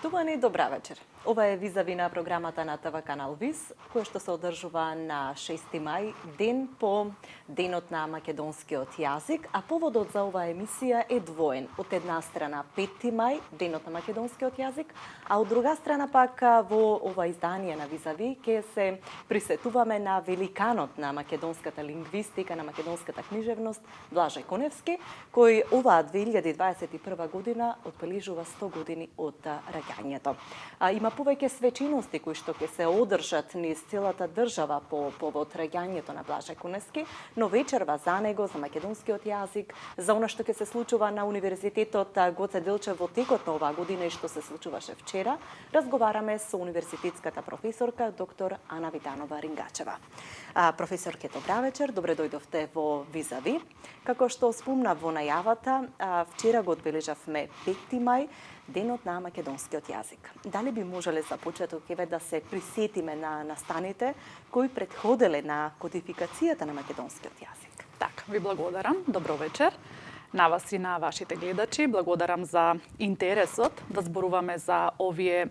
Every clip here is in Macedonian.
почитувани, добра вечер. Ова е визави на програмата на ТВ канал ВИС, која што се одржува на 6 мај, ден по Денот на македонскиот јазик, а поводот за оваа емисија е двоен. Од една страна 5 мај, Денот на македонскиот јазик, а од друга страна пак во ова издание на визави ќе се присетуваме на великанот на македонската лингвистика, на македонската книжевност Блаже Коневски, кој оваа 2021 година одбележува 100 години од раѓањето. Има повеќе свечености кои што ќе се одржат низ целата држава по повод раѓањето на Блаже Коневски, но вечерва за него, за македонскиот јазик, за она што ќе се случува на Универзитетот Гоце Делчев во текот на оваа година и што се случуваше вчера, разговараме со универзитетската професорка доктор Ана Виданова Рингачева. Професорке, добра вечер, добре дојдовте во Визави. Како што спомнав во најавата, вчера го одбележавме 5 мај, Денот на македонскиот јазик. Дали би можеле за почеток да се присетиме на настаните кои претходеле на кодификацијата на македонскиот јазик? Така, ви благодарам. Добро вечер на вас и на вашите гледачи. Благодарам за интересот да зборуваме за овие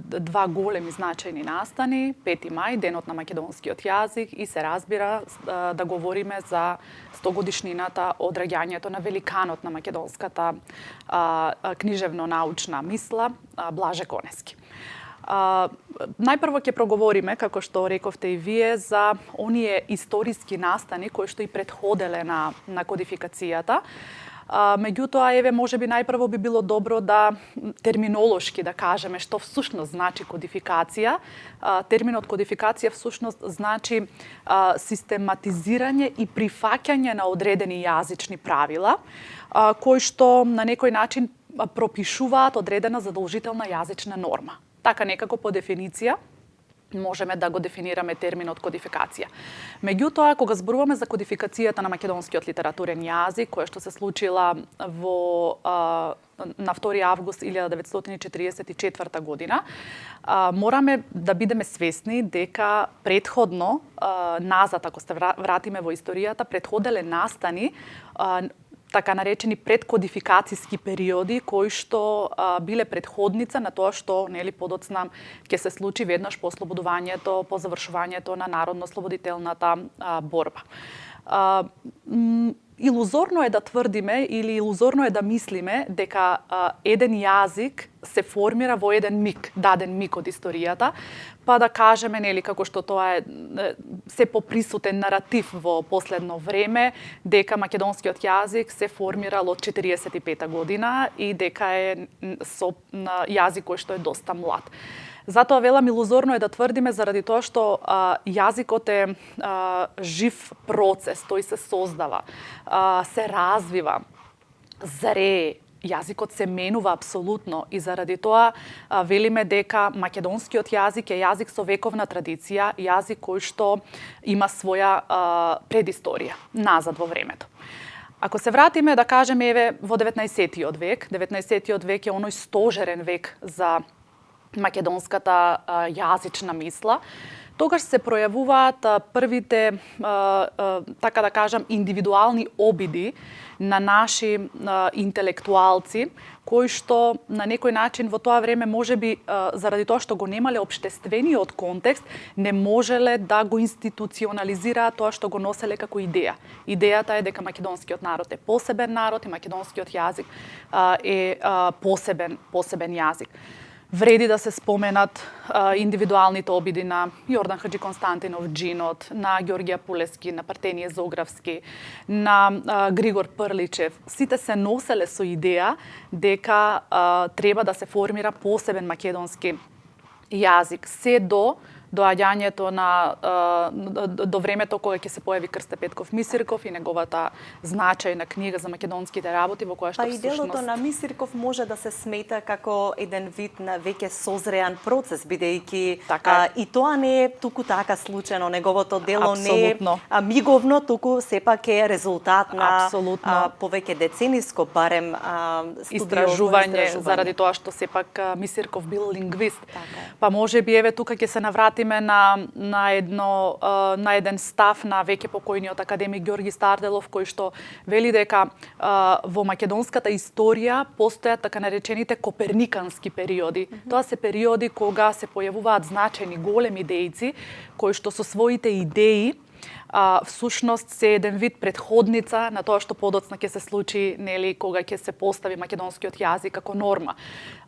два големи значајни настани, 5 мај, Денот на македонскиот јазик и се разбира да говориме за 100 годишнината од раѓањето на великанот на македонската книжевно-научна мисла Блаже Коневски. Најпрво ќе проговориме, како што рековте и вие, за оние историски настани кои што и претходеле на кодификацијата. Меѓутоа, еве, можеби најпрво би било добро да терминолошки да кажеме што всушност значи кодификација. Терминот кодификација всушност значи систематизирање и прифаќање на одредени јазични правила, кои што на некој начин пропишуваат одредена задолжителна јазична норма. Така некако по дефиниција можеме да го дефинираме терминот кодификација. Меѓутоа, кога зборуваме за кодификацијата на македонскиот литературен јазик, која што се случила на 2 август 1944 година, мораме да бидеме свесни дека предходно, назад, ако се вратиме во историјата, предходеле настани така наречени предкодификацијски периоди кои што биле предходница на тоа што подоцна ќе се случи веднаш по ослободувањето, по завршувањето на народно-ослободителната борба. Илузорно е да тврдиме или илузорно е да мислиме дека еден јазик се формира во еден миг, даден миг од историјата, па да кажеме, како што тоа е се поприсутен наратив во последно време, дека македонскиот јазик се формирал од 45 година и дека е јазик кој што е доста млад. Затоа велам илузорно е да тврдиме заради тоа што јазикот е жив процес, тој се создава, се развива, зрее, јазикот се менува апсолутно и заради тоа велиме дека македонскиот јазик е јазик со вековна традиција, јазик кој што има своја предисторија назад во времето. Ако се вратиме да кажеме еве во 19-тиот век, 19-тиот век е оној стожерен век за македонската јазична мисла, тогаш се пројавуваат првите, така да кажам, индивидуални обиди на наши интелектуалци, кои што на некој начин во тоа време можеби заради тоа што го немале општествениот контекст, не можеле да го институционализираат тоа што го носеле како идеја. Идејата е дека македонскиот народ е посебен народ и македонскиот јазик е посебен јазик. Вреди да се споменат индивидуалните обиди на Јордан Хаџи Константинов Джинот, на Ѓорѓија Пулески, на Партенije Зографски, на Григор Прличев. Сите се носеле со идеја дека треба да се формира посебен македонски јазик. Се до доаѓањето до времето кога ќе се појави Крсте Петков Мисирков и неговата значајна книга за македонските работи во која што всушност... Па и делото на Мисирков може да се смета како еден вид на веќе созреан процес, бидејќи и тоа не е туку така случајно, неговото дело не е миговно, туку сепак е резултат на повеќе децениско барем истражување заради тоа што сепак Мисирков бил лингвист. Па можеби еве тука ќе се навратиме вратиме на еден став на веќе покојниот академик Ѓорги Старделов, кој што вели дека во македонската историја постојат така наречените коперникански периоди. Тоа се периоди кога се појавуваат значени големи дејци кои што со своите идеи всушност се еден вид претходница на тоа што подоцна ќе се случи, нели, кога ќе се постави македонскиот јазик како норма.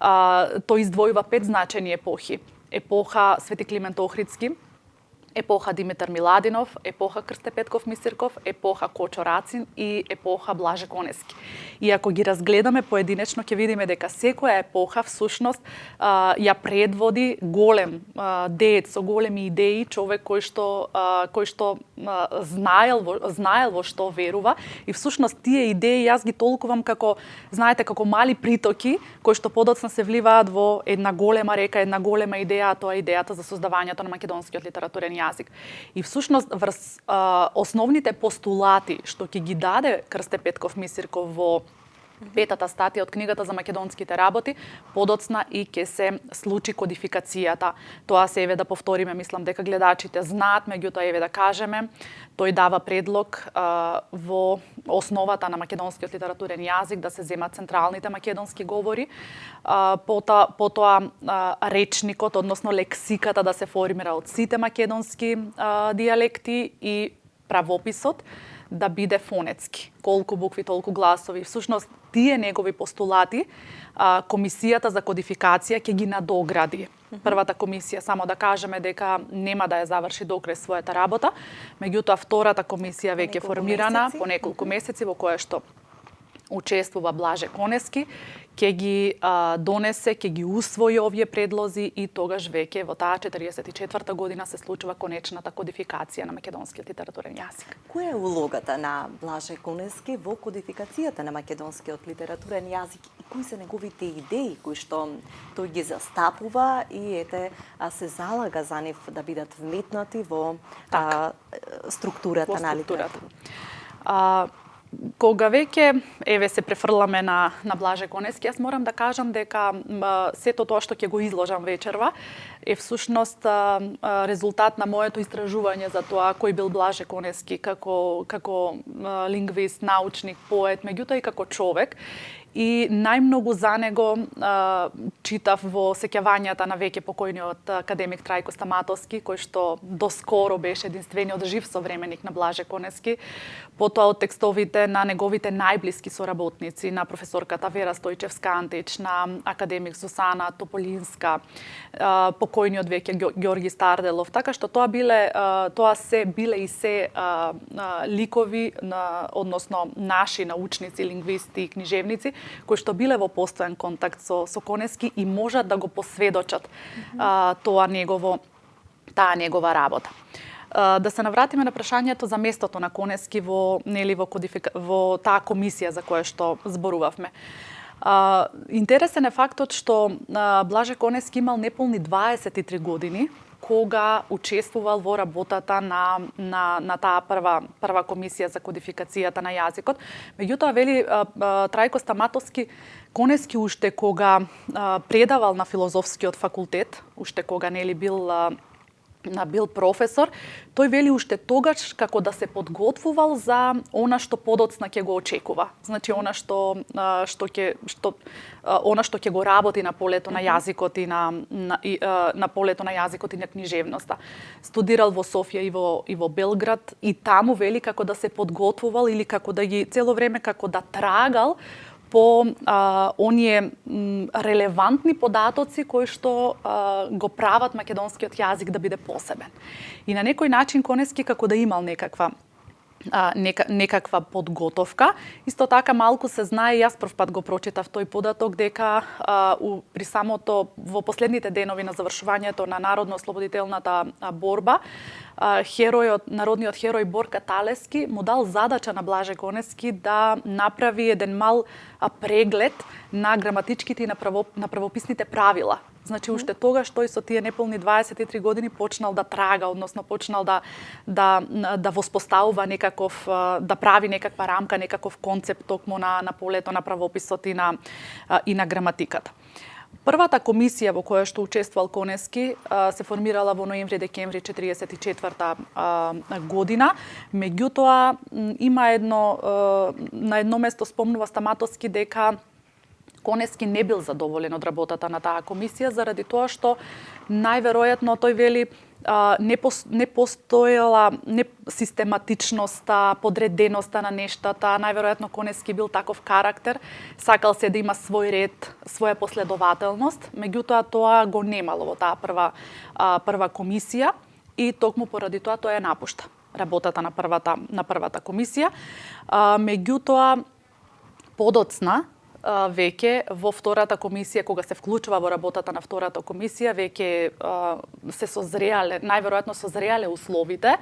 Тој издвојува 5 значени епохи. Епоха Свети Климент Охридски, епоха Димитар Миладинов, епоха Крсте Петков Мисирков, епоха Кочо Рацин и епоха Блаже Конески. И ако ги разгледаме поединечно, ќе видиме дека секоја епоха всушност ја предводи голем деец со големи идеи, човек кој што знаел во што верува, и всушност тие идеи јас ги толкувам како, знаете, како мали притоки кои што подоцна се вливаат во една голема река, една голема идеја, а тоа е идејата за создавањето на македонскиот литературен јазик. И всушност врз основните постулати што ќе ги даде Крсте Петков Мисирков во петата статија од книгата за македонските работи, подоцна и ќе се случи кодификацијата. Тоа се еве да повториме, мислам дека гледачите знаат, меѓутоа еве да кажеме, тој дава предлог во основата на македонскиот литературен јазик да се земат централните македонски говори, потоа речникот, односно лексиката да се формира од сите македонски дијалекти и правописот да биде фонетски. Колку букви, толку гласови. Всушност, тие негови постулати Комисијата за кодификација ќе ги надогради. Првата комисија, само да кажеме дека нема да ја заврши до крај својата работа, меѓутоа втората комисија веќе е формирана по неколку месеци, во која што учествува Блаже Конески, ќе ги донесе, ќе ги усвои овие предлози и тогаш веќе во таа 44-та година се случува конечната кодификација на македонскиот литературен јазик. Која е улогата на Блаже Конески во кодификацијата на македонскиот литературен јазик и кои се неговите идеи кои што тој ги застапува и се залага за нив да бидат вметнати во структурата на литература? Кога веќе се префрламе на Блаже Конески, јас морам да кажам дека сето тоа што ќе го изложам вечерва е всушност резултат на моето истражување за тоа кој бил Блаже Конески како лингвист, научник, поет, меѓутоа и како човек. И најмногу за него читав во сеќавањата на веќе покојниот академик Трајко Стаматовски, кој што доскоро беше единствениот жив современик на Блаже Конески, потоа од текстовите на неговите најблиски соработници, на професорката Вера Стојчевска-Антич, на академик Сусана Тополинска, покојниот веќе Ѓорги Старделов, така што тоа се биле и се ликови, односно наши научници, лингвисти и книжевници, кои што биле во постојан контакт со Конески и можат да го посведочат таа негова работа. Да се навратиме на прашањето за местото на Конески во таа комисија за која што зборувавме. Интересен е фактот што Блаже Конески имал неполни 23 години кога учествувал во работата на таа прва комисија за кодификацијата на јазикот. Меѓутоа, вели Трајко Стаматовски, Конески уште кога предавал на филозофскиот факултет, уште кога бил професор, тој вели уште тогаш како да се подготвувал за она што подоцна ќе го очекува. Значи она што ќе го работи на полето на јазикот и на полето на јазикот и на книжевноста. Студирал во Софија и во Белград и таму вели како да се подготвувал или како да ги цело време како да трагал по оние релевантни податоци кои што го прават македонскиот јазик да биде посебен. И на некој начин Конески како да имал некаква подготовка. Исто така малку се знае, јас прв пат го прочитав тој податок, дека при самото во последните денови на завршувањето на народно-ослободителната борба, народниот херој Борка Талески му дал задача на Блаже Конески да направи еден мал преглед на граматичките и на правописните правила. Значи, уште тогаш тој со тие неполни 23 години почнал да трага, односно почнал да воспоставува да прави некаква рамка, некаков концепт токму на полето на правописот и на граматиката. Првата комисија во која што учествувал Конески се формирала во ноември-декември 1944 година. Меѓутоа има на едно место спомнува Стаматовски дека Конески не бил задоволен од работата на таа комисија заради тоа што најверојатно тој вели не постоела систематичноста, подреденоста на нештата. Најверојатно Конески бил таков карактер, сакал се да има свој ред, своја последователност, меѓутоа тоа го немало во таа прва комисија и токму поради тоа тој ја напушта работата на првата комисија. Меѓутоа подоцна веќе во втората комисија, кога се вклучува во работата на втората комисија, веќе се созреале, најверојатно созреале условите,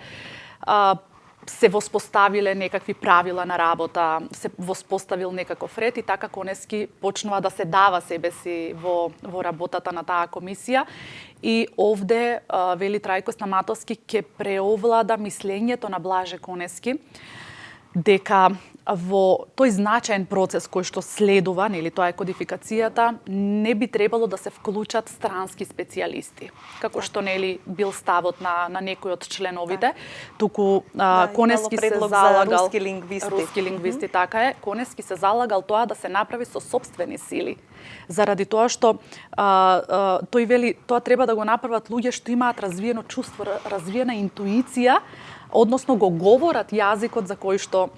се воспоставиле некакви правила на работа, се воспоставил некаков ред и така Конески почнува да се дава себеси во работата на таа комисија. И овде, вели Трајко Стаматовски, ќе преовлада мислењето на Блаже Конески, дека во тој значаен процес кој што следува, нели тоа е кодификацијата, не би требало да се вклучат странски специјалисти, како што нели бил ставот на некои од членовите, туку Конески се залагал руски лингвисти, така е, Конески се залагал тоа да се направи со сопствени сили. Заради тоа што тој вели тоа треба да го направат луѓе што имаат развиено чувство, развиена интуиција, односно го говорат јазикот за кој што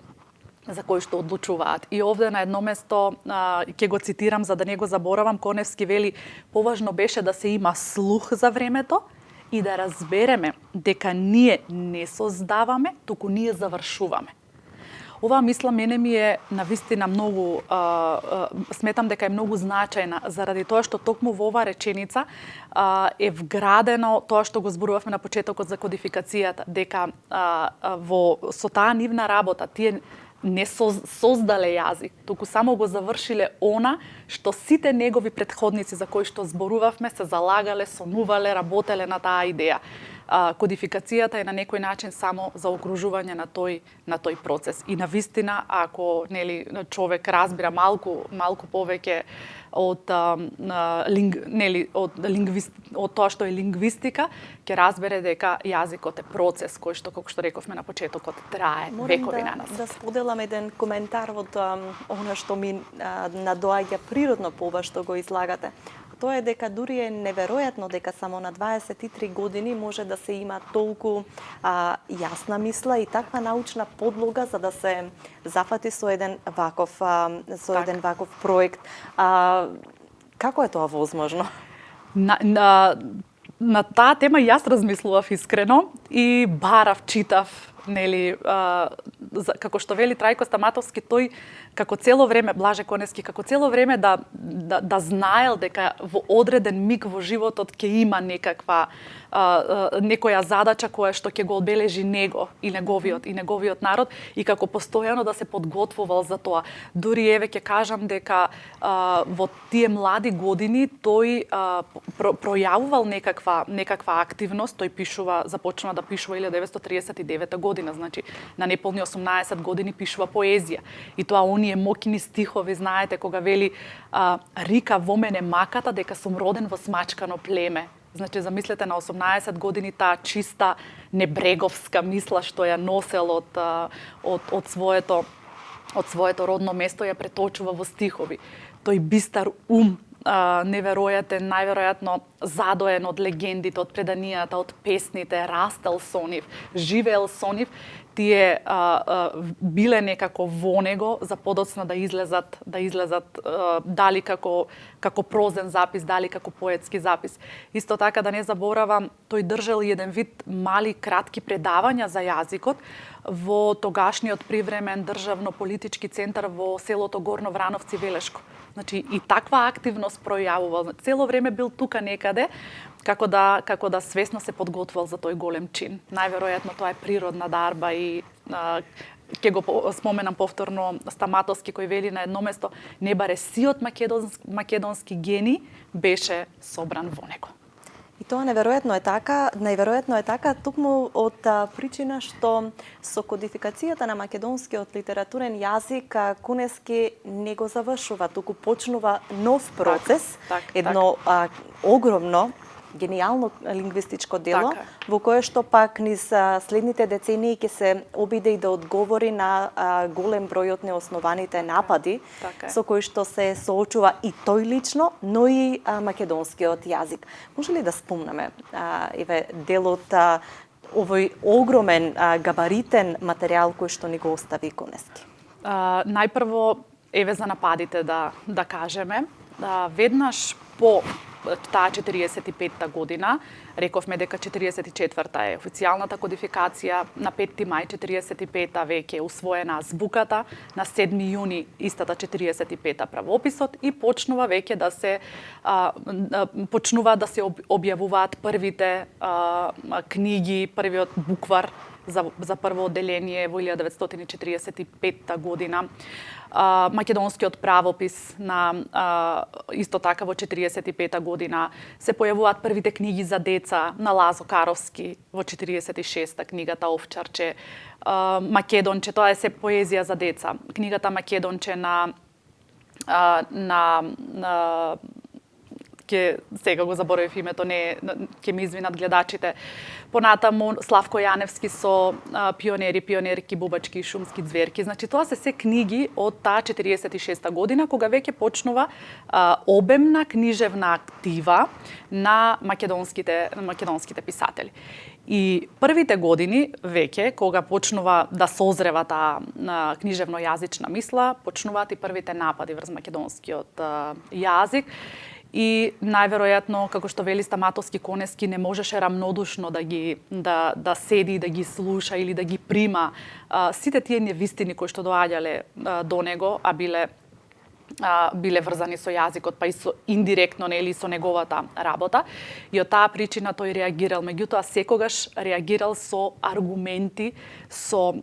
одлучуваат. И овде на едно место, ќе го цитирам за да не го заборавам, Коневски вели: поважно беше да се има слух за времето и да разбереме дека ние не создаваме, туку ние завршуваме. Оваа мисла мене ми е навистина многу, сметам дека е многу значајна, заради тоа што токму во оваа реченица е вградено тоа што го зборувавме на почетокот за кодификацијата, дека со таа нивна работа тие не создале јазик, туку само го завршиле она што сите негови претходници за кои што зборувавме се залагале, сонувале, работеле на таа идеја. Кодификацијата е на некој начин само за окружување на тој процес. И навистина, ако нели човек разбира малку повеќе од тоа што е лингвистика, ќе разбере дека јазикот е процес кој што, како што рековме на почетокот, трае векови на нас. Да споделам еден коментар од она што ми надоаѓа природно по ова што го излагате. Тоа е дека дури е неверојатно дека само на 23 години може да се има толку јасна мисла и таква научна подлога за да се зафати со еден ваков проект. Како е тоа возможно? На таа тема јас размислував искрено и барав, читав, нели, како што вели Трајко Стаматовски, тој како цело време, Блаже Конески, како цело време да знаел дека во одреден миг во животот ќе има некоја задача која што ќе го одбележи него и неговиот народ и како постојано да се подготвувал за тоа. Дури еве ќе кажам дека во тие млади години тој пројавувал некаква активност, тој започнува да пишува 1939 година, значи на неполни 18 години пишува поезија. И тоа оние мокни стихови, знаете, кога вели рика во мене маката дека сум роден во смачкано племе. Значи, замислете на 18 години таа чиста небреговска мисла што ја носел од своето родно место ја преточува во стихови. Тој бистар ум, неверојатен, најверојатно задоен од легендите, од преданијата, од песните, растел со нив, живеел со нив, тие биле некако во него за подоцна да излезат дали како прозен запис, дали како поетски запис. Исто така да не заборавам, тој држал еден вид мали кратки предавања за јазикот во тогашниот привремен државно-политички центар во селото Горно Врановци, Велешко. Значи и таква активност пројавувал. Цело време бил тука некаде, како да свесно се подготвувал за тој голем чин. Најверојатно тоа е природна дарба и ќе го споменам повторно Стаматовски кој вели на едно место: не баре сиот македонски гени беше собран во него. И И тоа неверојатно е така токму од причина што со кодификацијата на македонскиот литературен јазик Кунески не го завршува, туку почнува нов процес, едно огромно гениално лингвистичко дело, во кое што пак низ следните децении ќе се обиде и да одговори на голем број од неоснованите напади со кои што се соочува и тој лично, но и македонскиот јазик. Може ли да спомнеме дел од овој огромен габаритен материјал кој што ни го остави Кунески? Најпрво, за нападите да кажеме. Веднаш по таа 45-та година, рековме дека 44-та е официјалната кодификација, на 5 мај 45-та веќе е усвоена азбуката, на 7 јуни истата 45-та правописот и почнува веќе да се објавуваат првите книги, првиот буквар за прво одделение во 1945 година. Македонскиот правопис на исто така во 45 година се појавуваат првите книги за деца на Лазо Каровски во 46-та, книгата Овчарче, Македонче, тоа е се поезија за деца. Книгата Македонче сега го заборавив името, ќе ми извинат гледачите. Понатаму Славко Јаневски со пионерки, бубачки и шумски дзверки. Значи тоа се книги од таа 46-та година, кога веќе почнува обемна книжевна актива на македонските писатели. И првите години веќе, кога почнува да созрева таа книжевно јазична мисла, почнуваат и првите напади врз македонскиот јазик. И најверојатно, како што вели Стаматовски, Конески не можеше рамнодушно да седи, да ги слуша или да ги прима сите тие невистини кои што доаѓале до него, а биле врзани со јазикот, па и со индиректно, нели, со неговата работа. И од таа причина тој реагирал, меѓутоа секогаш реагирал со аргументи, со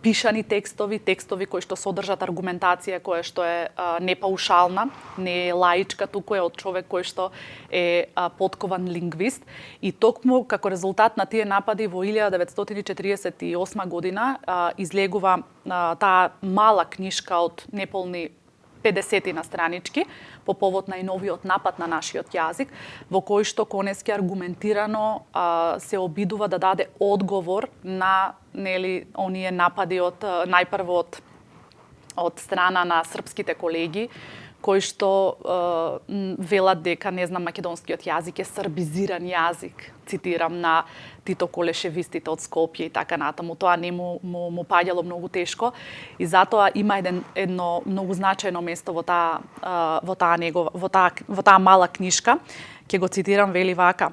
пишани текстови кои што содржат аргументација која што е не паушална, не е лаичка, туку е од човек кој што е поткован лингвист. И токму како резултат на тие напади во 1948 година излегува таа мала книжка од неполни 50 на странички по повод на и новиот напад на нашиот јазик, во кој што Конески аргументирано се обидува да даде одговор на оние напади најпрво од страна на српските колеги, кои што велат дека, македонскиот јазик е србизиран јазик, цитирам, на Тито Колешевистите од Скопје и така натаму. Тоа не му паѓало многу тешко и затоа има едно многу значајно место во таа мала книжка. Ќе го цитирам, вели вака: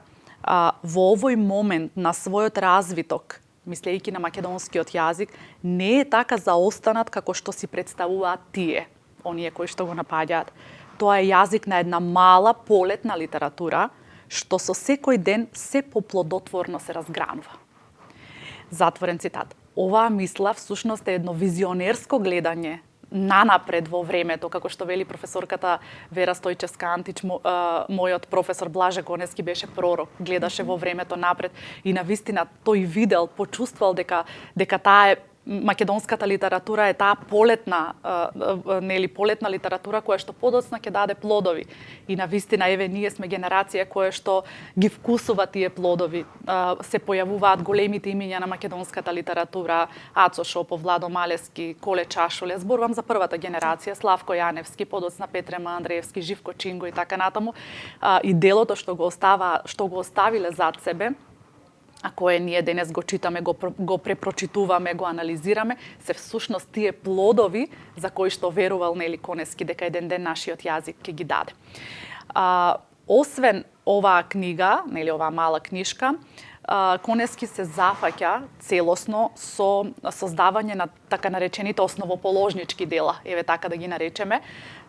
во овој момент на својот развиток, мислејќи на македонскиот јазик, не е така заостанат како што си представуваат тие, оние кои што го напаѓаат. Тоа е јазик на една мала полетна литература, што со секој ден се поплодотворно се разгранува. Затворен цитат. Оваа мисла всушност е едно визионерско гледање нанапред во времето, како што вели професорката Вера Стојчевска Антич, мојот професор Блаже Конески беше пророк, гледаше во времето напред и навистина тој видел, почувствувал дека таа македонската литература е таа полетна литература која што подоцна ќе даде плодови. И навистина, ние сме генерација која што ги вкусува тие плодови. Се појавуваат големите имиња на македонската литература: Ацо Шопов, Владо Малески, Коле Чашуле. Зборувам за првата генерација: Славко Јаневски, подоцна Петре Андреевски, Живко Чинго и така натаму. И делото што го оставиле зад себе, а кое ние денес го читаме, го препрочитуваме, го анализираме, се всушност тие плодови за кои што верувал Конески дека еден ден нашиот јазик ќе ги даде. Освен оваа книга, оваа мала книжка, Конески се зафаќа целосно со создавање на така наречените основоположнички дела, така да ги наречеме.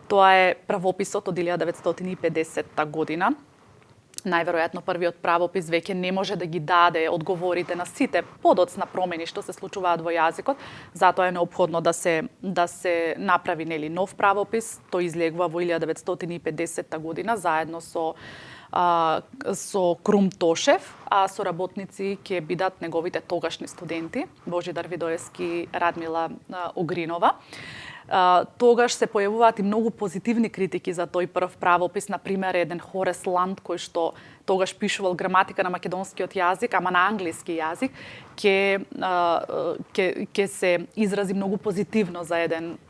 Тоа е правописот од 1950 година. Најверојатно првиот правопис веќе не може да ги даде одговорите на сите подоцна промени што се случуваат во јазикот, затоа е неопходно да се направи нов правопис. Тој излегува во 1950 година заедно со со Крум Тошев, а соработници ќе бидат неговите тогашни студенти Божидар Видоевски, Радмила Угринова. Тогаш се појавуваат и многу позитивни критики за тој прв правопис, на пример еден Хорес Ланд кој што тогаш пишувал граматика на македонскиот јазик, ама на англиски јазик, ќе се изрази многу позитивно за еден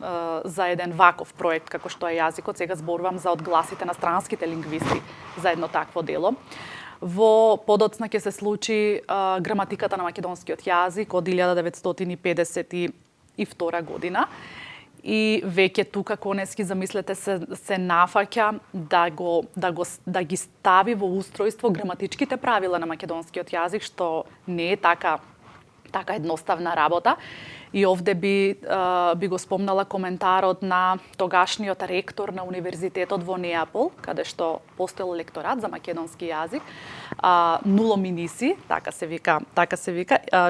ваков проект како што е јазикот. Сега зборувам за одгласите на странските лингвисти за едно такво дело. Подоцна ќе се случи граматиката на македонскиот јазик од 1952 година. И веќе тука Конески, замислете се нафаќа да ги стави во устројство граматичките правила на македонскиот јазик, што не е така едноставна работа. И овде би го спомнала коментарот на тогашниот ректор на универзитетот во Неапол, каде што постоел лекторат за македонски јазик, Нуло Миниси, така се вика,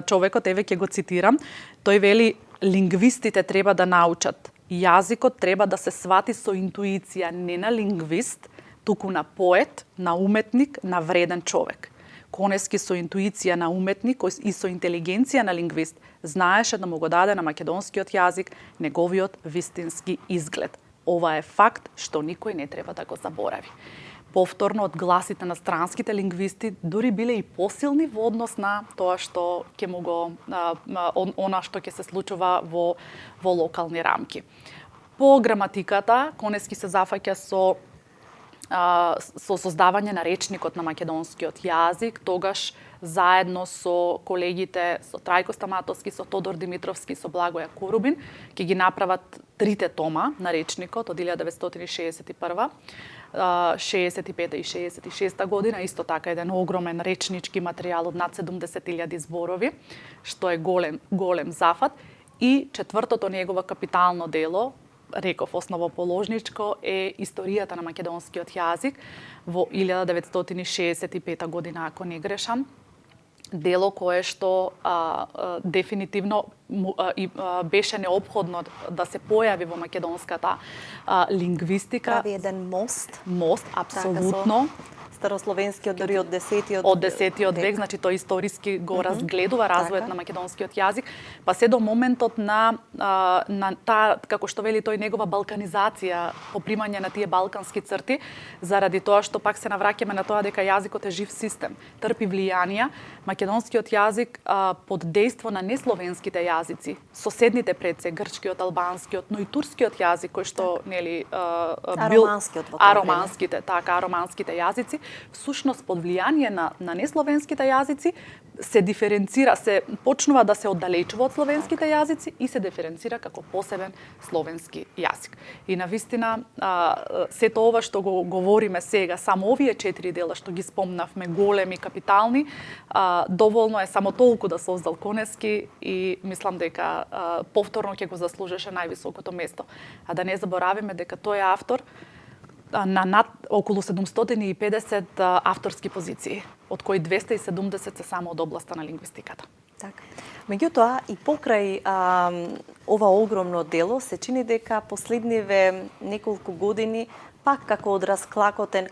човекот, еве ќе го цитирам, тој вели: лингвистите треба да научат. Јазикот треба да се свати со интуиција не на лингвист, туку на поет, на уметник, на вреден човек. Конески со интуиција на уметник и со интелигенција на лингвист знаеше да му го даде на македонскиот јазик неговиот вистински изглед. Ова е факт што никој не треба да го заборави. Повторно, од гласите на странските лингвисти дури биле и посилни во однос на тоа што ќе му го она што ќе се случува во локални рамки. По граматиката Конески се зафаќа со создавање на речникот на македонскиот јазик, тогаш заедно со колегите, со Трајко Стаматовски, со Тодор Димитровски, со Благоја Курубин, ќе ги направат 3 тома на речникот од 1961, 65 и 66 година, исто така еден огромен речнички материјал од над 70.000 зборови, што е голем зафат. И четвртото негово капитално дело, реков основоположничко, е историјата на македонскиот јазик во 1965 година, ако не грешам. Дело кое што дефинитивно беше неопходно да се појави во македонската лингвистика. Прави еден мост. Мост, апсолутно. Старословенскиот, дури од 10-тиот век, значи тој историски го разгледува развојот на македонскиот јазик, па се до моментот на таа, како што вели тој, негова балканизација, попримање на тие балкански црти, заради тоа што пак се навраќаме на тоа дека јазикот е жив систем, трпи влијанија. Македонскиот јазик под дејство на несловенските јазици, соседните предсе, грчкиот, албанскиот, но и турскиот јазик кој што нели ароманските јазици, всушност под влијание на несловенските јазици се диференцира, се почнува да се оддалечува од словенските јазици и се диференцира како посебен словенски јазик. И навистина сето ова што го говориме сега, само овие 4 дела што ги спомнавме, големи, капитални, доволно е само толку да создал Конески и мислам дека повторно ќе го заслужеше највисокото место. А да не заборавиме дека тој е автор на над околу 750 авторски позиции, од кои 270 се само од областа на лингвистиката. Така. Меѓутоа, и покрај ова огромно дело, се чини дека последниве неколку години пак како од расклакотен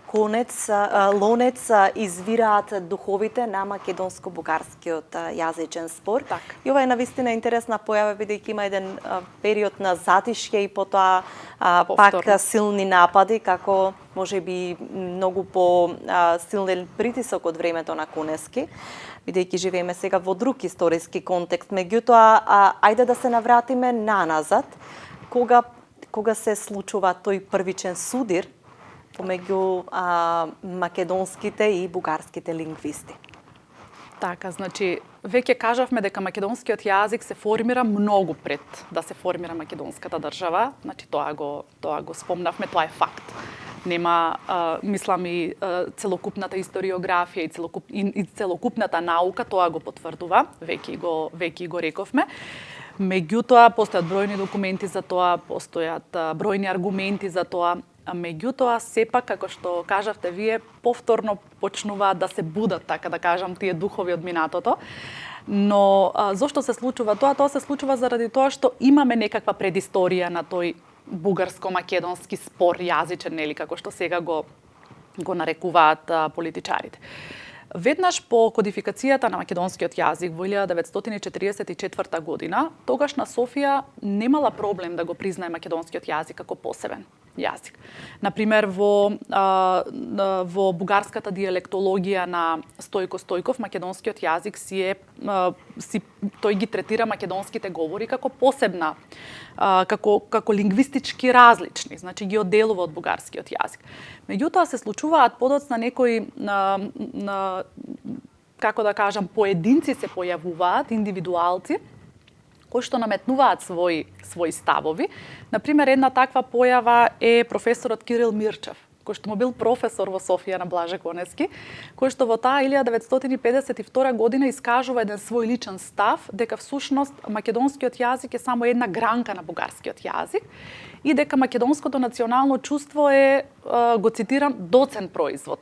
лонец извираат духовите на македонско-бугарскиот јазичен спор. Так. И ова е навистина интересна појава, бидејќи има еден период на затишје и потоа пак силни напади, како можеби многу по-силен притисок од времето на Конески, бидејќи живееме сега во друг историски контекст. Меѓутоа, ајде да се навратиме наназад, кога се случува тој првичен судир помеѓу македонските и бугарските лингвисти. Така, значи, веќе кажавме дека македонскиот јазик се формира многу пред да се формира македонската држава. Значи, тоа го спомнавме, тоа е факт. Нема, мислам и целокупната историографија и целокупната наука тоа го потврдува, веќе го рековме. Меѓутоа, постојат бројни документи за тоа, постојат бројни аргументи за тоа, меѓутоа, сепак, како што кажавте вие, повторно почнуваат да се будат, така да кажам, тие духови од минатото. Но зошто се случува тоа? Тоа се случува заради тоа што имаме некаква предисторија на тој бугарско-македонски спор јазичен, нели, како што сега го го нарекуваат политичарите. Веднаш по кодификацијата на македонскиот јазик во 1944 година, тогашна Софија немала проблем да го признае македонскиот јазик како посебен јазик. Например, во бугарската диалектологија на Стојко Стојков, македонскиот јазик тој ги третира македонските говори како посебна, како лингвистички различни, значи ги одделува од бугарскиот јазик. Меѓутоа се случуваат подоцна некои како да кажам, поединци се појавуваат, индивидуалци, кои што наметнуваат своји ставови. Например, една таква појава е професорот Кирил Мирчев, кој што му бил професор во Софија на Блаже Коневски, кој што во таа 1952 година искажува еден свој личен став дека всушност македонскиот јазик е само една гранка на бугарскиот јазик и дека македонското национално чувство е, го цитирам, доцен производ.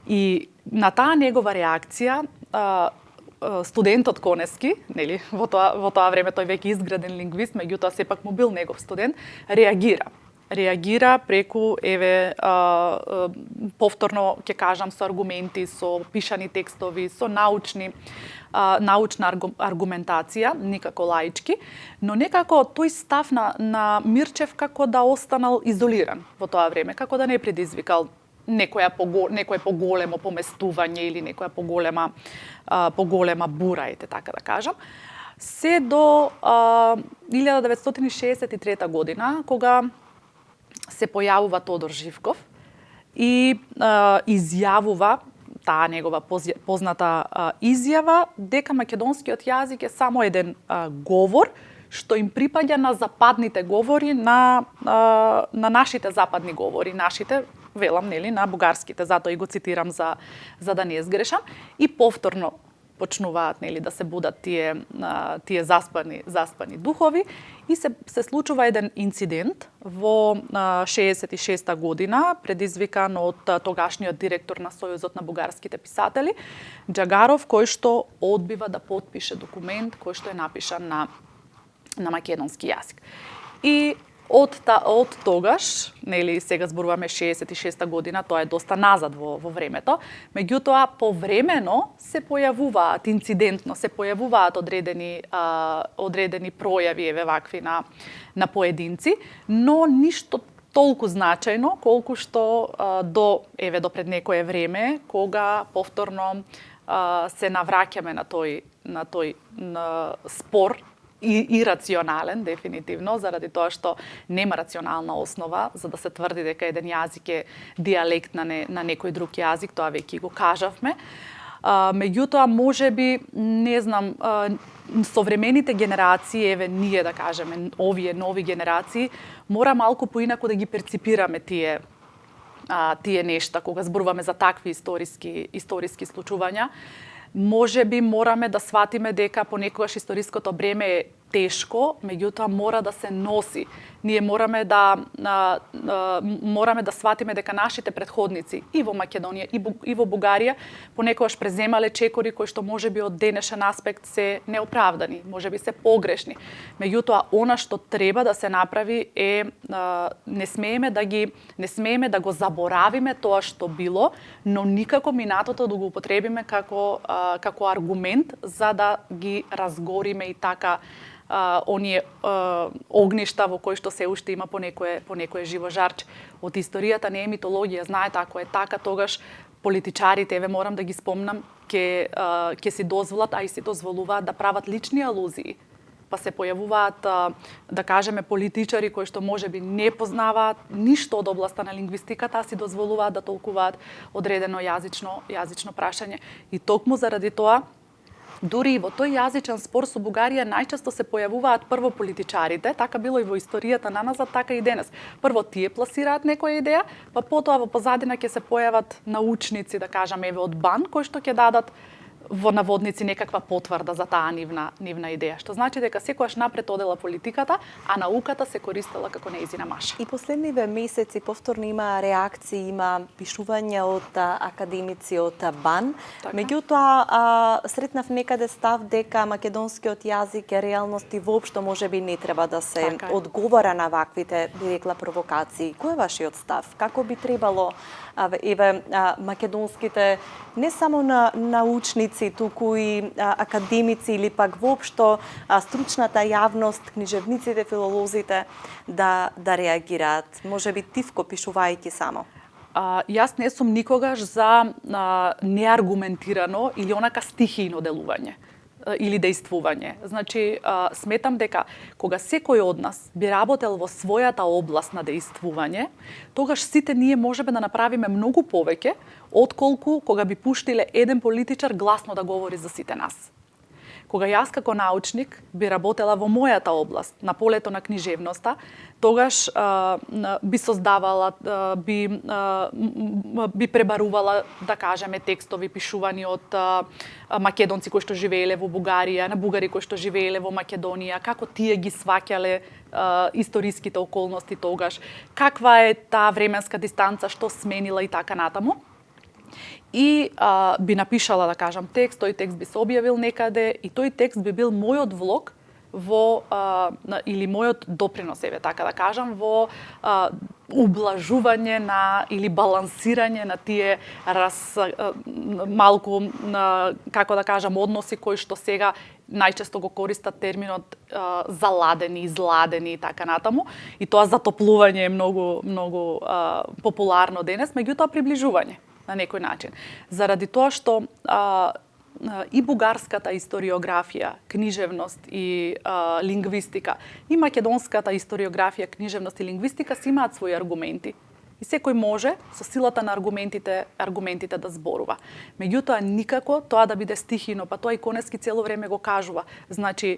И на таа негова реакција студентот Коневски, нели, во тоа време тој веќе изграден лингвист, меѓутоа сепак му бил негов студент, реагира преку повторно ќе кажам со аргументи, со пишани текстови, со научна аргументација, никако лаички, но некако тој став на Мирчев како да останал изолиран во тоа време, како да не предизвикал некое поголемо поместување или некоја поголема бура, така да кажам. Се до 1963 година, кога се појавува Тодор Живков и изјавува таа негова позната изјава дека македонскиот јазик е само еден говор што им припаѓа на западните говори, на нашите западни говори, нашите, велам, нели, на бугарските, затоа и го цитирам за да не сгрешам, и повторно почнуваат, нели, да се будат тие заспани духови и се случува еден инцидент во 66-та година, предизвикан од тогашниот директор на Сојузот на бугарските писатели, Џагаров, кој што одбива да потпише документ кој што е напишан на македонски јазик. И од тогаш, нели, сега зборуваме 66-та година, тоа е доста назад во времето, меѓутоа повремено се појавуваат, инцидентно се појавуваат одредени пројави, еве вакви на поединци, но ништо толку значајно колку што до пред некое време, кога повторно се навраќаме на тој спор, ирационален, дефинитивно, заради тоа што нема рационална основа за да се тврди дека еден јазик е дијалект на некој друг јазик, тоа веќе го кажавме. Меѓутоа, можеби, не знам, современите генерации, еве ние да кажеме, овие нови генерации, мора малку поинаку да ги перципираме тие нешта кога зборуваме за такви историски случувања. Можеби мораме да сватиме дека понекогаш историското бреме е тешко, меѓутоа мора да се носи. Ние мораме да сватиме дека нашите претходници и во Македонија и во Бугарија понекогаш преземале чекори кои што можеби од денешен аспект се неоправдани, можеби се погрешни. Меѓутоа она што треба да се направи е не смееме да го заборавиме тоа што било, но никако минатото да го употребиме како аргумент за да ги разгориме и така оние огништа во кои што се уште има по некое живо жарче. Од историјата не е митологија, знаете, ако е така, тогаш политичарите, еве морам да ги спомнам, ќе си дозволат, а и си дозволуваат да прават лични алузии. Па се појавуваат, да кажеме, политичари кои што можеби не познаваат ништо од областа на лингвистиката, а си дозволуваат да толкуваат одредено јазично прашање. И токму заради тоа, дури и во тој јазичен спор со Бугарија најчесто се појавуваат прво политичарите, така било и во историјата на назад, така и денес. Прво тие пласираат некоја идеја, па потоа во позадина ќе се појават научници, да кажам, еве од БАН, кои што ќе дадат во наводници некаква потврда за таа нивна идеја, што значи дека секогаш напред одела политиката, а науката се користела како нејзина маша. И последниве месеци повторно има реакции, има пишувања од академици од БАН. Така. Меѓутоа, сретнав некаде став дека македонскиот јазик е реалност и воопшто можеби не треба да се Така одговара на ваквите, би рекла, провокации. Кој е вашиот став? Како би требало македонските, не само на научници, туку и академици или пак воопшто стручната јавност, книжевниците, филолозите да реагираат? Можеби тивко пишувајќи само. Јас не сум никогаш за неаргументирано или онака стихијно делување или дејствување. Значи, сметам дека кога секој од нас би работел во својата област на дејствување, тогаш сите ние можеме да направиме многу повеќе отколку кога би пуштиле еден политичар гласно да говори за сите нас. Кога јас како научник би работела во мојата област, на полето на книжевноста, тогаш би создавала, би пребарувала, да кажеме, текстови пишувани од македонци кои што живееле во Бугарија, на бугари кои што живееле во Македонија, како тие ги сваќале историските околности тогаш, каква е таа временска дистанца што сменила и така натаму. И би напишала, да кажам, текст, тој текст би се објавил некаде и тој текст би бил мојот влог во или мојот допринос, така да кажам, во ублажување на или балансирање на тие малку, како да кажам, односи кои што сега најчесто го користат терминот заладени, изладени и така натаму. И тоа затоплување е многу популарно денес, меѓутоа приближување на некој начин. Заради тоа што и бугарската историографија, книжевност и лингвистика, и македонската историографија, книжевност и лингвистика си имаат своји аргументи. И секој може со силата на аргументите да зборува. Меѓутоа никако тоа да биде стихино, па тоа и Конески цело време го кажува. Значи,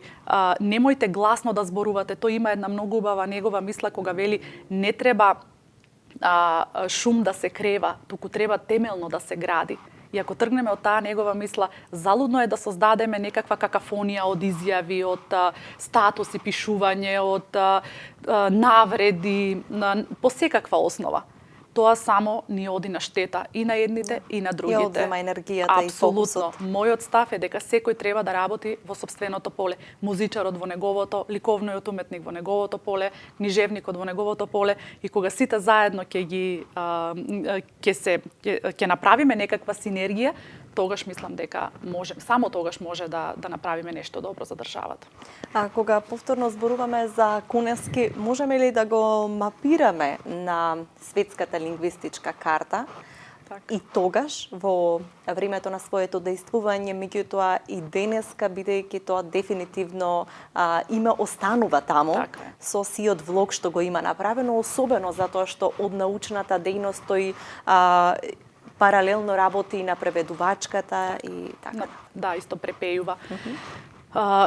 немојте гласно да зборувате, тој има една многу убава негова мисла кога вели не треба шум да се крева, туку треба темелно да се гради. И ако тргнеме од таа негова мисла, залудно е да создадеме некаква какафонија од изјави, од статуси, пишување, од навреди, по секаква основа. Тоа само ни оди на штета и на едните и на другите. Ја одзема енергијата и фокусот. Апсолутно. Мојот став е дека секој треба да работи во сопственото поле. Музичарот во неговото, ликовниот уметник во неговото поле, книжевникот во неговото поле, и кога сите заедно ќе направиме некаква синергија, тогаш мислам дека само тогаш може да направиме нешто добро за државата. А кога повторно зборуваме за Конески, можеме ли да го мапираме на светската лингвистичка карта? Так. И тогаш, во времето на своето дејствување, меѓутоа и денеска, бидејќи тоа дефинитивно останува таму, так, со сиот влог што го има направено, особено затоа што од научната дејност тој паралелно работи на преведувачката и така. Да, исто препејува.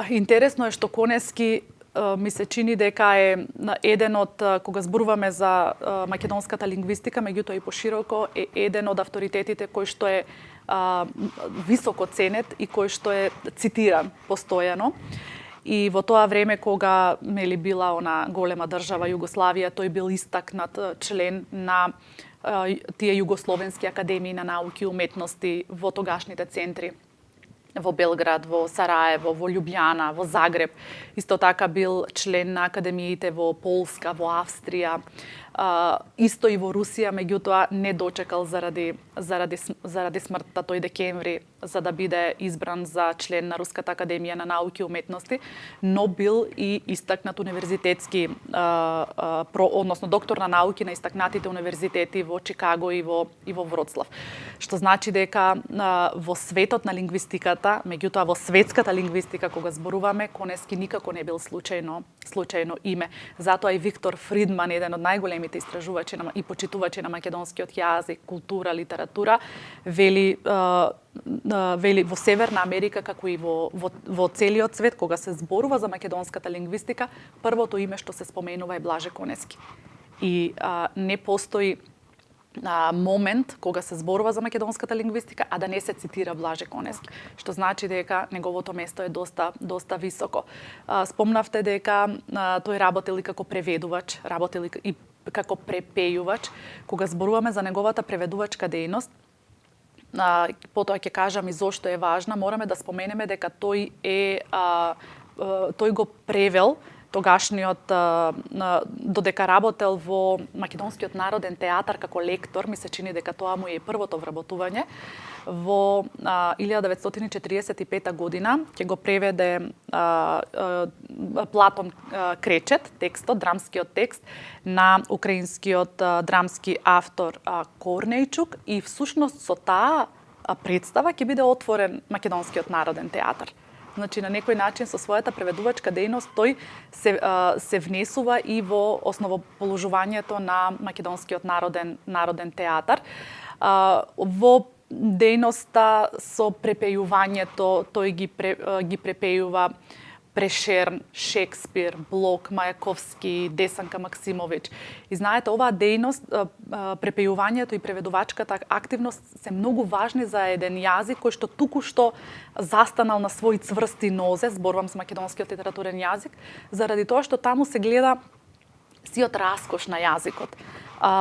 Интересно е што Конески ми се чини дека е еден од, кога зборуваме за македонската лингвистика, меѓутоа и пошироко, е еден од авторитетите кој што е високо ценет и кој што е цитиран постојано. И во тоа време кога била она голема држава Југославија, тој бил истакнат член на тие југословенски академии на науки и уметности во тогашните центри во Белград, во Сараево, во Љубљана, во Загреб. Исто така бил член на академиите во Полска, во Австрија, исто и во Русија, меѓутоа не дочекал заради смртта тој декември за да биде избран за член на Руската академија на науки и уметности, но бил и истакнат универзитетски, односно доктор на науки на истакнатите универзитети во Чикаго и во Вроцлав. Што значи дека во светот на лингвистиката, меѓутоа во светската лингвистика кога зборуваме, Конески никако не бил случајно име. Затоа и Виктор Фридман, еден од најголемите истражувачи и почитувачи на македонскиот јазик, култура, литература, вели во Северна Америка, како и во целиот свет, кога се зборува за македонската лингвистика, првото име што се споменува е Блаже Конески. И не постои момент кога се зборува за македонската лингвистика, а да не се цитира Блаже Конески, што значи дека неговото место е доста високо. Спомнавте дека тој работел и како преведувач, работел и како препејувач. Кога зборуваме за неговата преведувачка дејност, потоа ќе кажам и зошто е важна, мораме да споменеме дека тој го превел тогашниот, додека работел во Македонскиот народен театар како лектор, ми се чини дека тоа му е првото вработување, во 1945 година ќе го преведе Платон Кречет, текстот, драмскиот текст, на украинскиот драмски автор Корнејчук, и всушност со таа представа ќе биде отворен Македонскиот народен театар. Значи, на некој начин со својата преведувачка дејност тој се внесува и во основоположувањето на Македонскиот народен театар. Во дејноста со препејувањето тој ги препејува Прешерн, Шекспир, Блок, Мајаковски, Десанка Максимовиќ. И знаете, оваа дејност, препејувањето и преведувачката активност се многу важни за еден јазик кој што туку-што застанал на своји цврсти нозе, зборувам за македонскиот литературен јазик, заради тоа што таму се гледа сиот раскош на јазикот,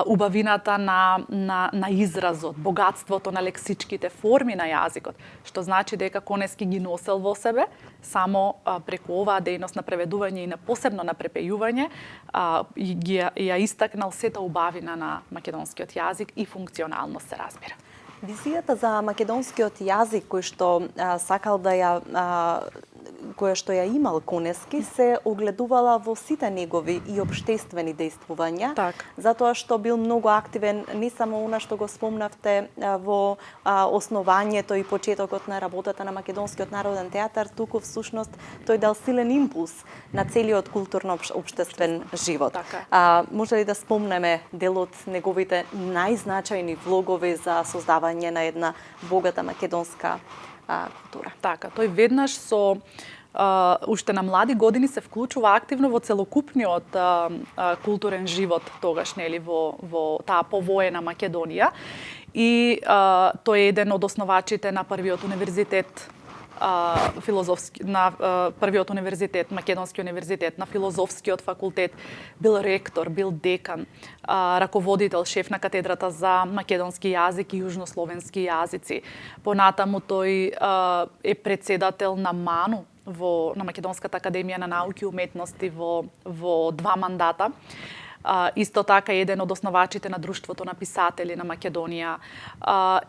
убавината на изразот, богатството на лексичките форми на јазикот, што значи дека Конески ги носел во себе, само преку оваа дејност на преведување и на посебно на препејување, ја истакнал сета убавина на македонскиот јазик и функционално се разбира. Визијата за македонскиот јазик кој што сакал да која што ја имал Конески се огледувала во сите негови и општествени дејствувања, затоа што бил многу активен не само она што го спомнавте во основањето и почетокот на работата на Македонскиот народен театар, туку всушност тој дал силен импулс на целиот културно-општествен живот. Може ли да спомнеме дел од неговите најзначајни влогови за создавање на една богата македонска култура? Така, тој веднаш со уште на млади години се вклучува активно во целокупниот културен живот тогаш, нели, во таа повоена Македонија, и тој е еден од основачите на првиот универзитет филозофски, на првиот универзитет, Македонски универзитет, на филозофскиот факултет, бил ректор, бил декан, раководител, шеф на катедрата за македонски јазик и јужнословенски јазици. Понатаму тој е председател на МАНУ, на Македонската академија на науки и уметности во 2 мандата. Исто така еден од основачите на Друштвото на писатели на Македонија,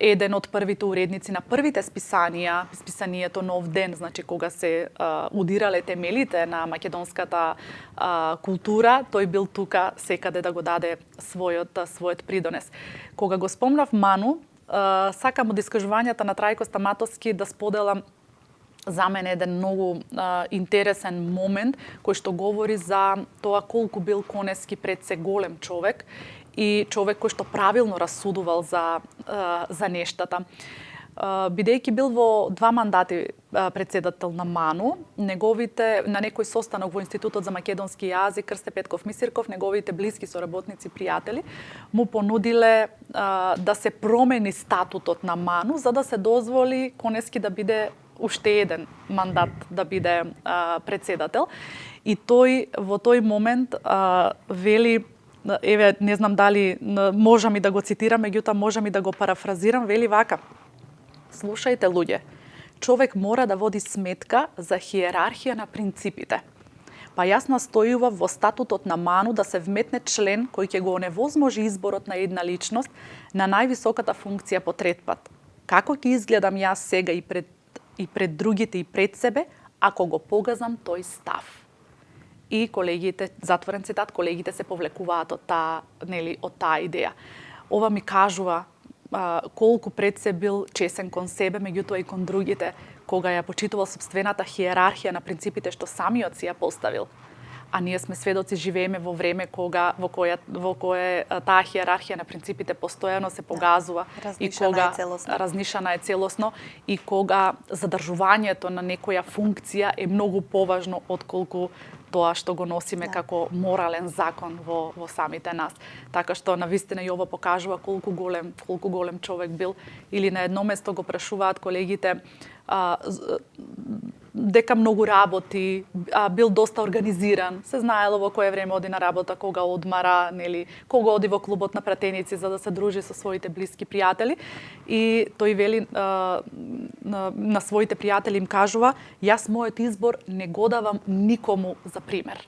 еден од првите уредници на првите списанието Нов ден, значи кога се удирале темелите на македонската култура, тој бил тука секаде да го даде својот придонес. Кога го спомнав МАНУ, сакам од искажувањата на Трајко Стаматовски да споделам за мене еден многу интересен момент кој што говори за тоа колку бил Конески пред се голем човек и човек кој што правилно расудувал за нештата. Бидејќи бил во 2 мандати председател на МАНУ, на некој состанок во Институтот за македонски јазик Крсте Петков Мисирков, неговите блиски соработници, пријатели, му понудиле да се промени статутот на МАНУ за да се дозволи Конески да биде уште еден мандат да биде председател. И тој во тој момент вели, еве, не знам дали можам и да го цитирам, меѓутоа можам и да го парафразирам, вели вака: слушајте луѓе, човек мора да води сметка за хиерархија на принципите. Па јас настојував во статутот на МАНУ да се вметне член кој ќе го оневозможи изборот на една личност на највисоката функција по трет пат. Како ќе изгледам јас сега и пред другите и пред себе, ако го погазам тој став. И колегите, затворен цитат, колегите се повлекуваат од таа идеја. Ова ми кажува колку пред се бил чесен кон себе, меѓутоа и кон другите, кога ја почитувал собствената хиерархија на принципите што самиот си ја поставил. А ние сме сведоци, живееме во време во кое таа хиерархија на принципите постојано се погазува и кога разнишана е целосно и кога задржувањето на некоја функција е многу поважно отколку тоа што го носиме како морален закон во самите нас. Така што навистина и ова покажува колку голем човек бил. Или на едно место го прашуваат колегите дека многу работи, бил доста организиран, се знаело во кое време оди на работа, кога одмара, нели, кога оди во клубот на пратеници за да се дружи со своите блиски пријатели. И тој вели на своите пријатели им кажува: јас мојот избор не го давам никому за пример.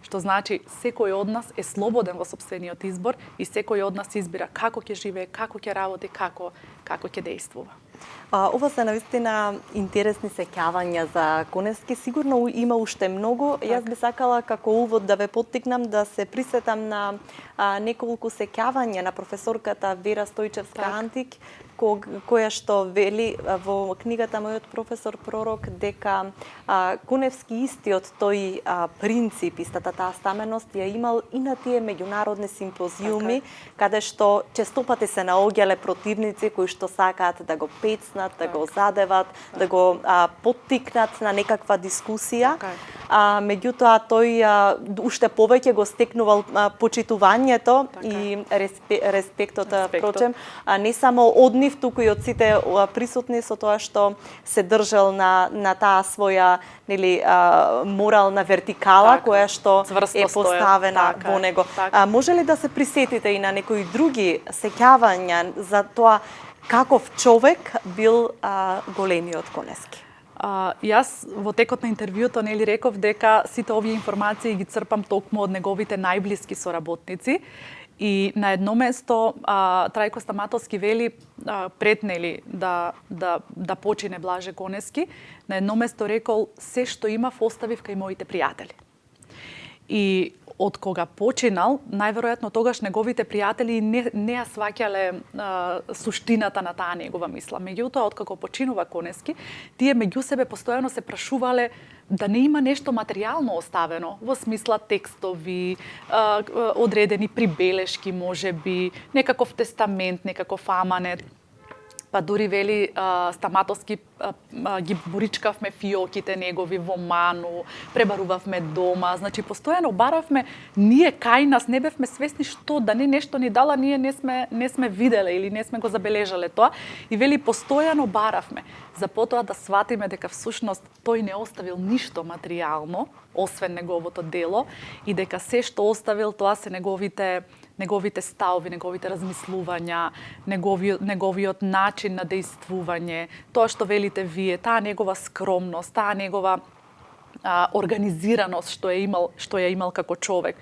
Што значи секој од нас е слободен во сопствениот избор и секој од нас избира како ќе живее, како ќе работи, како ќе действува. Ова се навистина интересни сеќавања за Конески. Сигурно има уште многу. Јас би сакала како увод да ве поттикнам да се присетам на неколку сеќавања на професорката Вера Стојчевска-Антик, која што вели во книгата Мојот професор пророк дека Коневски истиот тој принцип, истата таа стаменост ја имал и на тие меѓународни симпозиуми, каде што честопати се наоѓале противници кои што сакаат да го пецнат, да го задеват, да го поттикнат на некаква дискусија. Меѓутоа тој уште повеќе го стекнувал почитувањето и респектот, впрочем, не само од нив, туку и од сите присутни, со тоа што се држал на таа своја, нели, морална вертикала која што е поставена во него. Може ли да се присетите и на некои други сеќавања за тоа каков човек бил големиот Конески? Јас во текот на интервјуто нели реков дека сите овие информации ги црпам токму од неговите најблиски соработници. И на едно место Трајко Стаматовски вели пред нели да почине Блаже Конески, на едно место рекол: се што имав оставив кај моите пријатели. И од кога починал, најверојатно тогаш неговите пријатели не ја сваќале суштината на таа негова мисла. Меѓутоа, откако починува Конески, тие меѓу себе постојано се прашувале да не има нешто материјално оставено, во смисла текстови, одредени прибелешки, можеби, некаков тестамент, некаков аманет. Па дури вели Стаматовски ги боричкавме фиоките негови во ману, пребарувавме дома, значи постојано баравме, ние кај нас не бевме свесни што да не нешто ни дала, ние не сме виделе или не сме го забележале тоа, и вели постојано баравме, за потоа да сватиме дека всушност тој не оставил ништо материјално, освен неговото дело, и дека се што оставил тоа се неговите ставови, неговите размислувања, неговиот начин на дејствување, тоа што велите вие, таа негова скромност, таа негова организираност што ја имал како човек.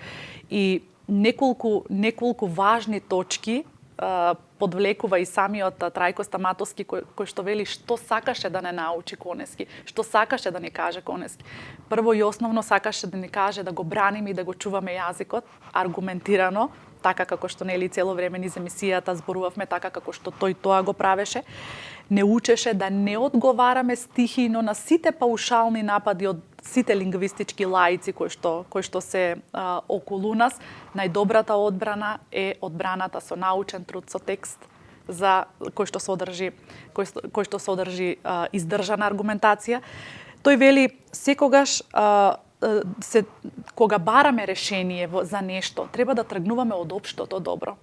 И неколку важни точки подвлекува и самиот Трајко Стаматовски, кој што вели што сакаше да не научи Конески, што сакаше да ни каже Конески. Прво и основно сакаше да ни каже да го браниме и да го чуваме јазикот аргументирано, така како што нели цело време низ емисијата зборувавме, така како што тој тоа го правеше. Не учеше да не одговараме стихино на сите паушални напади од сите лингвистички лаици кои што се околу нас. Најдобрата одбрана е одбраната со научен труд, со текст за кој што содржи издржана аргументација. Тој вели секогаш кога бараме решение за нешто, треба да тргнуваме од општото добро,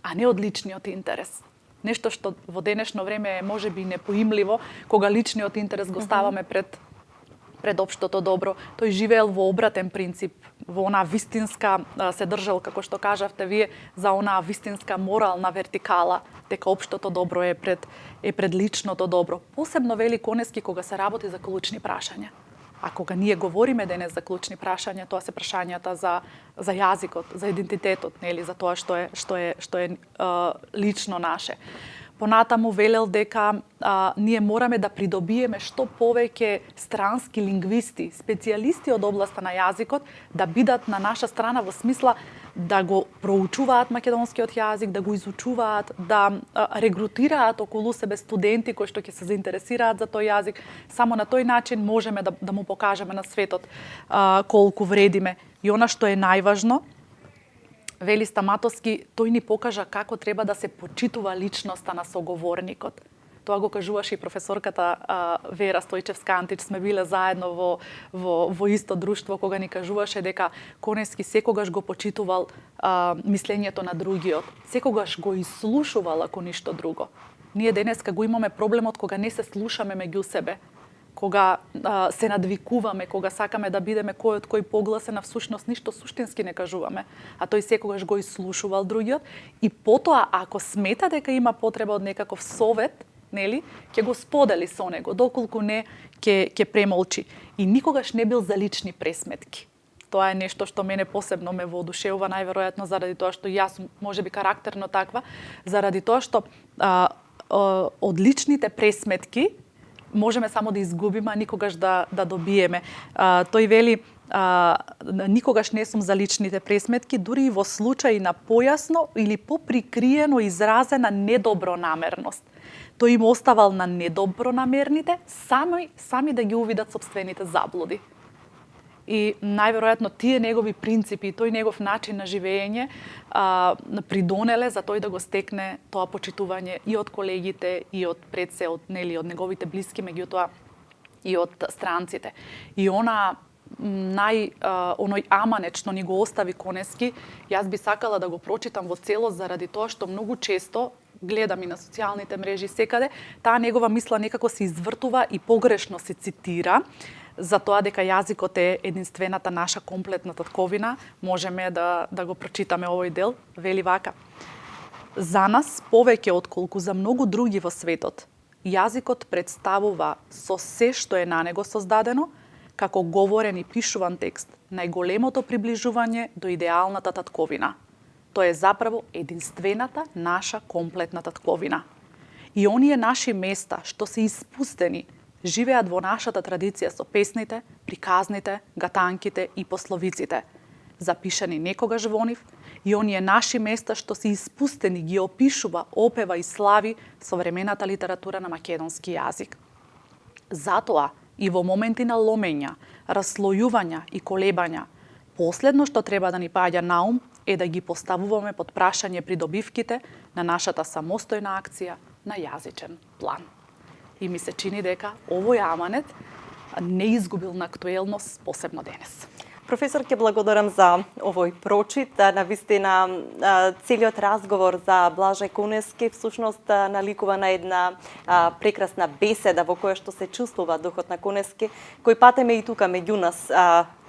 а не од личниот интерес. Нешто што во денешно време е можеби непоимливо, кога личниот интерес го ставаме пред општото добро. Тој живеел во обратен принцип, во онаа вистинска, се држал, како што кажавте вие, за онаа вистинска морална вертикала, дека општото добро е пред личното добро. Посебно вели Конески кога се работи за клучни прашања. А кога ние говориме денес за клучни прашања, тоа се прашањата за јазикот, за идентитетот, нели, за тоа што е лично наше. Понатаму велел дека ние мораме да придобиеме што повеќе странски лингвисти, специјалисти од областа на јазикот, да бидат на наша страна во смисла да го проучуваат македонскиот јазик, да го изучуваат, да регрутираат околу себе студенти кои што ќе се заинтересираат за тој јазик. Само на тој начин можеме да му покажеме на светот колку вредиме. И она што е најважно, вели Стаматовски, тој ни покажа како треба да се почитува личноста на соговорникот. Тоа го кажуваше и професорката Вера Стојчевска-Антич, сме биле заедно во исто друштво, кога ни кажуваше дека Конески секогаш го почитувал мислењето на другиот, секогаш го изслушувал ако ништо друго. Ние денеска го имаме проблемот кога не се слушаме меѓу себе, кога се надвикуваме, кога сакаме да бидеме кој од кој погласен, а всушност ништо суштински не кажуваме, а тој секогаш го изслушувал другиот и потоа ако смета дека има потреба од некаков совет, нели, ќе го сподели со него, доколку не ќе премолчи. И никогаш не бил за лични пресметки. Тоа е нешто што мене посебно ме воодушевува, најверојатно заради тоа што јас можеби карактерно таква, заради тоа што од личните пресметки можеме само да изгубиме, а никогаш да добиеме. Тој вели, никогаш не сум за личните пресметки, дури и во случај на појасно или поприкриено изразена недобронамерност. Тој им оставал на недобронамерните сами да ги увидат собствените заблуди. И најверојатно тие негови принципи и тој негов начин на живење придонеле за тој да го стекне тоа почитување и од колегите и од пред се од неговите блиски, меѓутоа и од странците. И оној аманет што ни го остави Конески, јас би сакала да го прочитам во целост заради тоа што многу често гледам и на социјалните мрежи секаде, таа негова мисла некако се извртува и погрешно се цитира за тоа дека јазикот е единствената наша комплетна татковина. Можеме да го прочитаме овој дел. Вели вака: за нас, повеќе отколку за многу други во светот, јазикот представува со се што е на него создадено, како говорен и пишуван текст, најголемото приближување до идеалната татковина. Тоа е заправо единствената наша комплетна татковина. И оние наши места што се испустени, живеат во нашата традиција со песните, приказните, гатанките и пословиците, запишани некогаш во нив, и оние наши места што се испустени ги опишува, опева и слави современата литература на македонски јазик. Затоа и во моменти на ломења, раслојувања и колебања, последно што треба да ни паѓа на ум е да ги поставуваме под прашање придобивките на нашата самостојна акција на јазичен план. И ми се чини дека овој аманет не изгубил на актуелност, посебно денес. Професор, ќе благодарам за овој прочит. Навистина, целиот разговор за Блаже Конески всушност наликува на една прекрасна беседа во која што се чувствува духот на Конески, кој патеме и тука меѓу нас.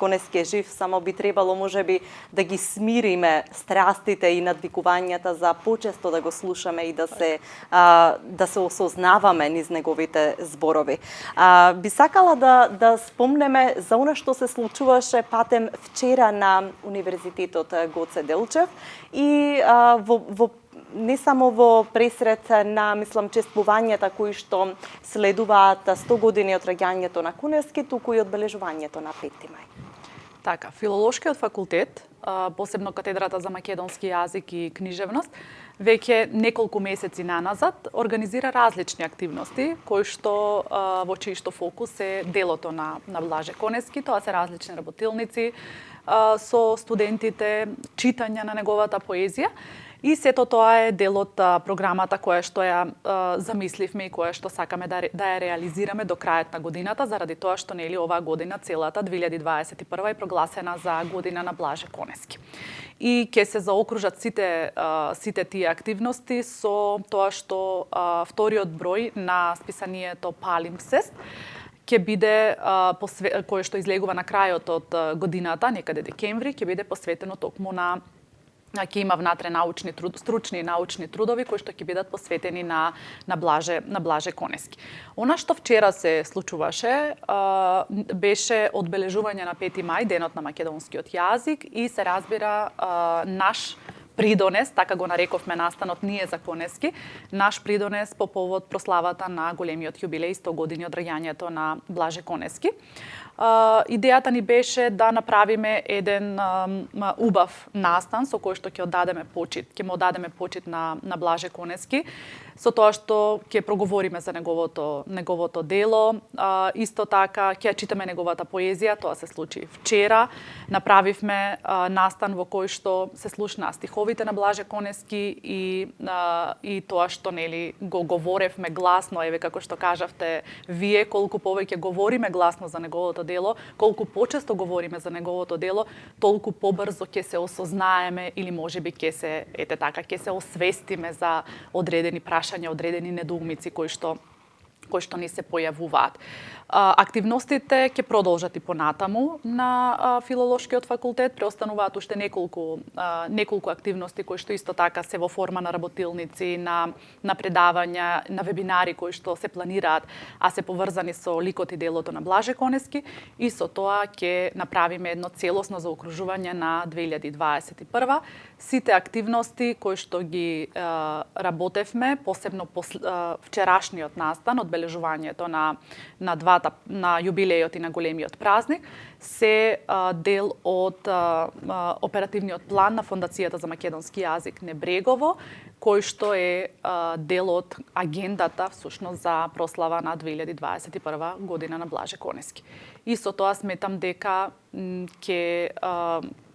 Конески е жив, само би требало можеби да ги смириме страстите и надвикувањата за почесто да го слушаме и да се осознаваме низ неговите зборови. Би сакала да спомнеме за она што се случуваше патем вчера на Универзитетот Гоце Делчев и не само во пресрет на, мислам, чествувањата кои што следуваат 100 години од раѓањето на Конески, туку и одбележувањето на 5 мај. Така, Филолошкиот факултет, посебно катедрата за македонски јазик и книжевност, веќе неколку месеци наназад организира различни активности кои што во чиј што фокус е делото на Блаже Конески. Тоа се различни работилници со студентите, читање на неговата поезија. И сето тоа е дел од програмата која што ја замисливме и која што сакаме да ја реализираме до крајот на годината, заради тоа што нели оваа година целата 2021 е прогласена за година на Блаже Конески. И ќе се заокружат сите тие активности со тоа што вториот број на списанието Палимпсест ќе биде кое што излегува на крајот од годината, некаде декември, ќе биде посветено токму на ќе има внатре стручни научни трудови кои што ќе бидат посветени на Блаже Конески. Она што вчера се случуваше беше одбележување на 5 мај, денот на македонскиот јазик, и се разбира наш придонес, така го нарековме настанот ние за Конески, наш придонес по повод прославата на големиот јубилеј 100 години од раѓањето на Блаже Конески. идејата ни беше да направиме еден убав настан со кој што ќе му оддадеме почит на Блаже Конески, со тоа што ќе проговориме за неговото дело. Исто така ќе читаме неговата поезија, тоа се случи вчера. Направивме настан во кој што се слушнаа стиховите на Блаже Конески и тоа што го говоревме гласно, еве како што кажавте вие, колку повеќе говориме гласно за неговото дело, колку почесто говориме за неговото дело, толку побрзо ќе се осознаеме или можеби ќе се освестиме за одредени прашања, одредени недоумици кои што ни се појавуваат. Активностите ќе продолжат и понатаму на Филолошкиот факултет, преостануваат уште неколку активности кои што исто така се во форма на работилници, на предавања, на вебинари кои што се планираат, а се поврзани со ликот и делото на Блаже Конески, и со тоа ќе направиме едно целосно заокружување на 2021. Сите активности кои што ги работевме, посебно вчерашниот настан, одбележувањето на јубилејот и на големиот празник, се дел од оперативниот план на Фондацијата за македонски јазик Небрегово, кој што е дел од агендата всушност за прослава на 2021 година на Блаже Конески. И со тоа сметам дека ќе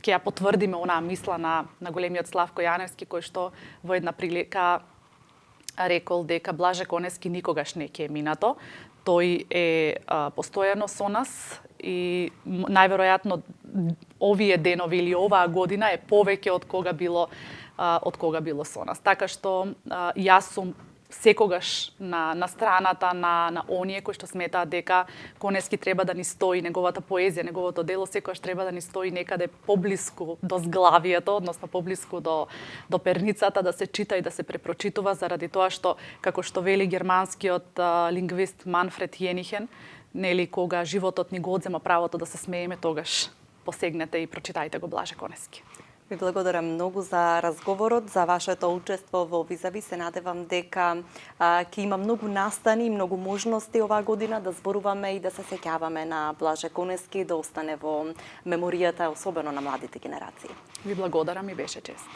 ја потврдиме онаа мисла на големиот Славко Јаневски, кој што во една прилика рекол дека Блаже Конески никогаш не ќе е минато. Тој е постојано со нас и најверојатно овие денови или оваа година е повеќе од кога било со нас. Така што јас сум секогаш на страната на оние кои што сметаат дека Конески треба да ни стои, неговата поезија, неговото дело секогаш треба да ни стои некаде поблиску до зглавието, односно поблиску до перницата, да се чита и да се препрочитува, заради тоа што, како што вели германскиот лингвист Манфред Јенихен, кога животот ни го одзема правото да се смееме, тогаш посегнете и прочитајте го Блаже Конески. Ви благодарам многу за разговорот, за вашето учество во Визави. Се надевам дека ќе има многу настани, многу можности оваа година да зборуваме и да се сеќаваме на Блаже Конески, да остане во меморијата, особено на младите генерации. Ви благодарам и беше чест.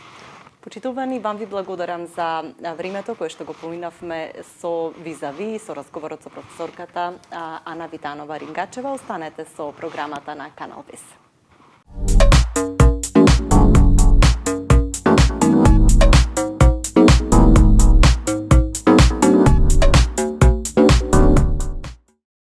Почитувани, вам ви благодарам за времето кое што го поминавме со Визави, со разговорот со професорката Ана Витанова Рингачева. Останете со програмата на Канал Вис.